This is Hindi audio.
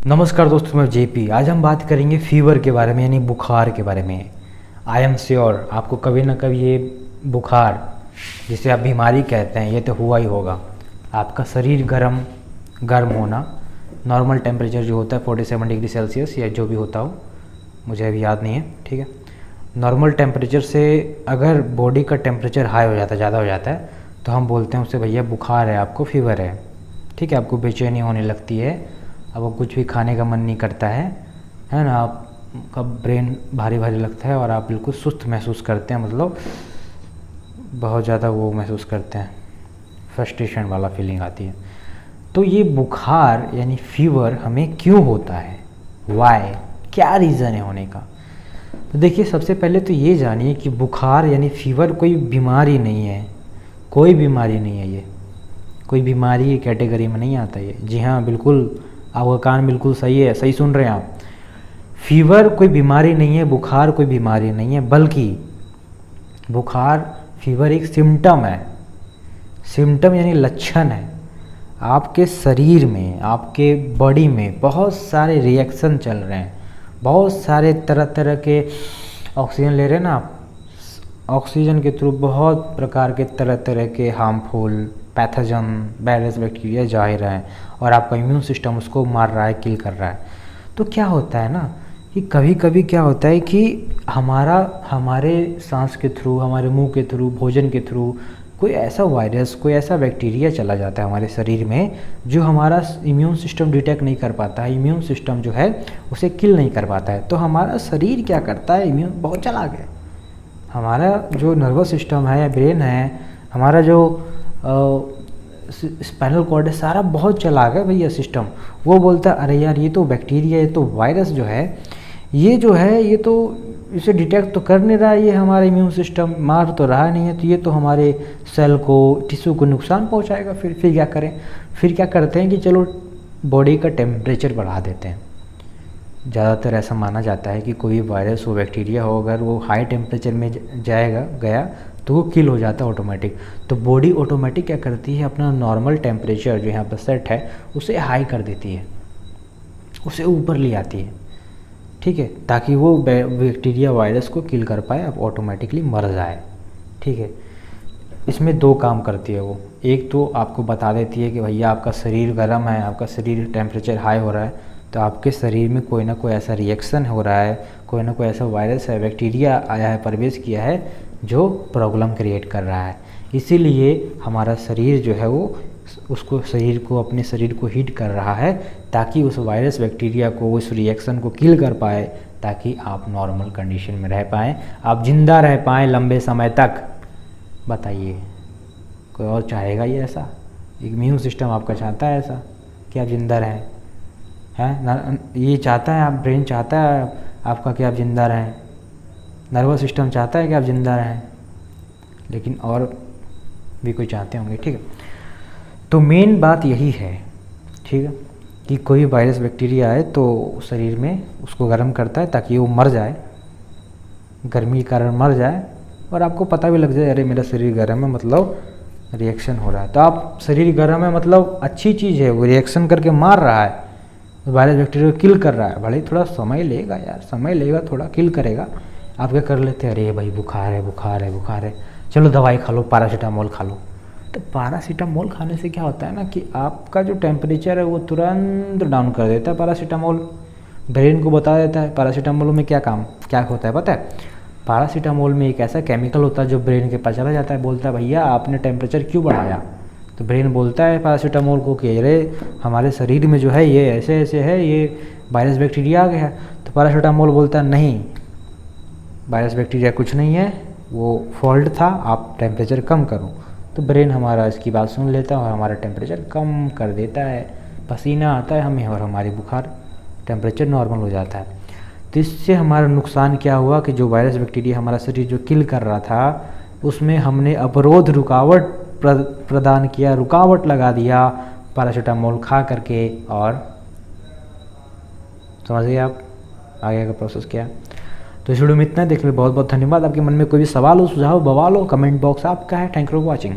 नमस्कार दोस्तों, मैं जेपी। आज हम बात करेंगे फीवर के बारे में, यानी बुखार के बारे में। आई एम श्योर आपको कभी ना कभी ये बुखार, जिसे आप बीमारी कहते हैं, ये तो हुआ ही होगा। आपका शरीर गर्म होना, नॉर्मल टेम्परेचर जो होता है 47 डिग्री सेल्सियस या जो भी होता हो, मुझे अभी याद नहीं है, ठीक है। नॉर्मल टेम्परेचर से अगर बॉडी का टेम्परेचर हाई हो जाता है, ज़्यादा हो जाता है, तो हम बोलते हैं उससे भैया बुखार है, आपको फीवर है, ठीक है। आपको बेचैनी होने लगती है, आपको कुछ भी खाने का मन नहीं करता है ना। आपका ब्रेन भारी भारी लगता है और आप बिल्कुल सुस्त महसूस करते हैं, मतलब बहुत ज़्यादा वो महसूस करते हैं, फ्रस्ट्रेशन वाला फीलिंग आती है। तो ये बुखार यानी फीवर हमें क्यों होता है, वाई, क्या रीज़न है होने का। तो देखिए, सबसे पहले तो ये जानिए कि बुखार यानी फीवर कोई बीमारी नहीं है, कोई बीमारी नहीं है। ये कोई बीमारी की कैटेगरी में नहीं आता ये। जी हाँ, बिल्कुल, आपका कान बिल्कुल सही है, सही सुन रहे हैं आप। फीवर कोई बीमारी नहीं है, बुखार कोई बीमारी नहीं है, बल्कि बुखार, फीवर एक सिम्टम है। सिम्टम यानी लक्षण है। आपके शरीर में, आपके बॉडी में बहुत सारे रिएक्शन चल रहे हैं, बहुत सारे तरह तरह के ऑक्सीजन ले रहे हैं ना आप। ऑक्सीजन के थ्रू बहुत प्रकार के तरह तरह के हार्मफुल पैथोजन, वायरस, बैक्टीरिया जा ही रहा है और आपका इम्यून सिस्टम उसको मार रहा है, किल कर रहा है। तो क्या होता है ना कि कभी कभी क्या होता है कि हमारे सांस के थ्रू, हमारे मुंह के थ्रू, भोजन के थ्रू कोई ऐसा वायरस, कोई ऐसा बैक्टीरिया चला जाता है हमारे शरीर में जो हमारा इम्यून सिस्टम डिटेक्ट नहीं कर पाता है, इम्यून सिस्टम जो है उसे किल नहीं कर पाता है। तो हमारा शरीर क्या करता है, इम्यून बहुत चलाक है। हमारा जो नर्वस सिस्टम है, ब्रेन है, हमारा जो स्पाइनल कॉर्ड है, सारा बहुत चलाक है भैया सिस्टम। वो बोलता है अरे यार, ये तो बैक्टीरिया, ये तो वायरस जो है, ये तो इसे डिटेक्ट तो कर नहीं रहा है, ये हमारा इम्यून सिस्टम मार तो रहा नहीं है, तो ये तो हमारे सेल को, टिश्यू को नुकसान पहुंचाएगा। फिर क्या करें, फिर क्या करते हैं कि चलो बॉडी का टेम्परेचर बढ़ा देते हैं। ज़्यादातर ऐसा माना जाता है कि कोई वायरस हो, बैक्टीरिया हो, अगर वो हाई टेम्परेचर में गया तो वो किल हो जाता है ऑटोमेटिक। तो बॉडी ऑटोमेटिक क्या करती है, अपना नॉर्मल टेम्परेचर जो यहाँ पर सेट है उसे हाई कर देती है, उसे ऊपर ले आती है, ठीक है, ताकि वो बैक्टीरिया वायरस को किल कर पाए, अब ऑटोमेटिकली मर जाए, ठीक है। इसमें दो काम करती है वो। एक तो आपको बता देती है कि भैया आपका शरीर गर्म है, आपका शरीर टेम्परेचर हाई हो रहा है, तो आपके शरीर में कोई ना कोई ऐसा रिएक्शन हो रहा है, कोई ना कोई ऐसा वायरस है, बैक्टीरिया आया है, प्रवेश किया है, जो प्रॉब्लम क्रिएट कर रहा है। इसीलिए हमारा शरीर जो है वो अपने शरीर को हीट कर रहा है, ताकि उस वायरस, बैक्टीरिया को, उस रिएक्शन को किल कर पाए, ताकि आप नॉर्मल कंडीशन में रह पाएँ, आप जिंदा रह पाएँ लंबे समय तक। बताइए, कोई और चाहेगा ये ऐसा? इम्यून सिस्टम आपका चाहता है ऐसा कि आप जिंदा रहें, है? ये चाहता है, आप ब्रेन चाहता है आपका कि आप जिंदा रहें, नर्वस सिस्टम चाहता है कि आप जिंदा रहें, लेकिन और भी कोई चाहते होंगे, ठीक है। तो मेन बात यही है, ठीक है, कि कोई वायरस, बैक्टीरिया आए तो शरीर में उसको गर्म करता है ताकि वो मर जाए, गर्मी के कारण मर जाए, और आपको पता भी लग जाए अरे मेरा शरीर गर्म है, मतलब रिएक्शन हो रहा है। तो आप शरीर गर्म है मतलब अच्छी चीज़ है, वो रिएक्शन करके मार रहा है, वायरस, बैक्टीरिया को किल कर रहा है। भले ही थोड़ा समय लेगा यार, समय लेगा, थोड़ा किल करेगा। आप क्या कर लेते हैं, अरे भाई बुखार है, चलो दवाई खा लो, पैरासीटामोल खा लो। तो पैरासीटामोल खाने से क्या होता है ना कि आपका जो टेम्परेचर है वो तुरंत डाउन कर देता है पैरासीटामोल। ब्रेन को बता देता है पैरासीटामोल में क्या होता है पता है। पैरासीटामोल में एक ऐसा केमिकल होता है जो ब्रेन के पास चला जाता है, बोलता है भैया आपने टेम्परेचर क्यों बढ़ाया। तो ब्रेन बोलता है पैरासीटामोल को कि अरे हमारे शरीर में जो है ये ऐसे ऐसे है, ये वायरस, बैक्टीरिया आ गया है। तो पैरासीटामोल बोलता है नहीं, वायरस, बैक्टीरिया कुछ नहीं है, वो फॉल्ट था, आप टेम्परेचर कम करो। तो ब्रेन हमारा इसकी बात सुन लेता है और हमारा टेम्परेचर कम कर देता है, पसीना आता है हमें और हमारी बुखार, टेम्परेचर नॉर्मल हो जाता है। तो इससे हमारा नुकसान क्या हुआ कि जो वायरस, बैक्टीरिया हमारा शरीर जो किल कर रहा था, उसमें हमने अवरोध, रुकावट प्रदान किया, रुकावट लगा दिया पैरासीटामोल खा करके। और समझिए आप आगे का प्रोसेस क्या है। तो इस वीडियो में इतना, देखने में बहुत बहुत धन्यवाद। आपके मन में कोई भी सवाल हो, सुझाव, बवाल हो, कमेंट बॉक्स आपका है। Thank you for watching.